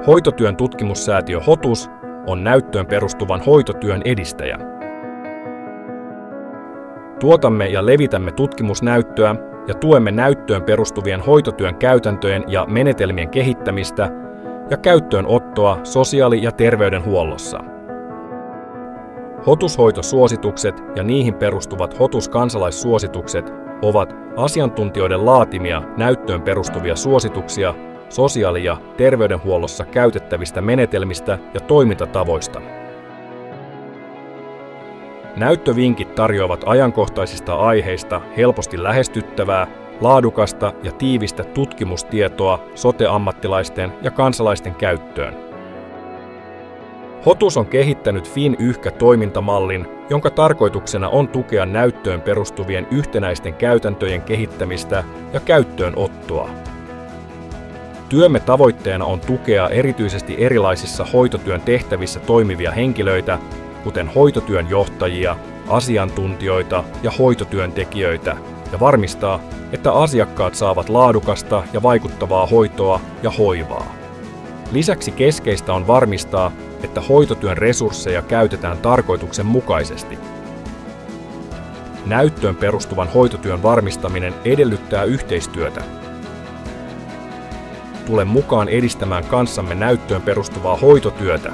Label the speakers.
Speaker 1: Hoitotyön tutkimussäätiö HOTUS on näyttöön perustuvan hoitotyön edistäjä. Tuotamme ja levitämme tutkimusnäyttöä ja tuemme näyttöön perustuvien hoitotyön käytäntöjen ja menetelmien kehittämistä ja käyttöönottoa sosiaali- ja terveydenhuollossa. HOTUS-hoitosuositukset ja niihin perustuvat HOTUS-kansalaissuositukset ovat asiantuntijoiden laatimia näyttöön perustuvia suosituksia sosiaali- ja terveydenhuollossa käytettävistä menetelmistä ja toimintatavoista. Näyttövinkit tarjoavat ajankohtaisista aiheista helposti lähestyttävää, laadukasta ja tiivistä tutkimustietoa sote-ammattilaisten ja kansalaisten käyttöön. HOTUS on kehittänyt FinYhkä-toimintamallin, jonka tarkoituksena on tukea näyttöön perustuvien yhtenäisten käytäntöjen kehittämistä ja käyttöönottoa. Työmme tavoitteena on tukea erityisesti erilaisissa hoitotyön tehtävissä toimivia henkilöitä, kuten hoitotyön johtajia, asiantuntijoita ja hoitotyöntekijöitä, ja varmistaa, että asiakkaat saavat laadukasta ja vaikuttavaa hoitoa ja hoivaa. Lisäksi keskeistä on varmistaa, että hoitotyön resursseja käytetään tarkoituksenmukaisesti. Näyttöön perustuvan hoitotyön varmistaminen edellyttää yhteistyötä. Tule mukaan edistämään kanssamme näyttöön perustuvaa hoitotyötä.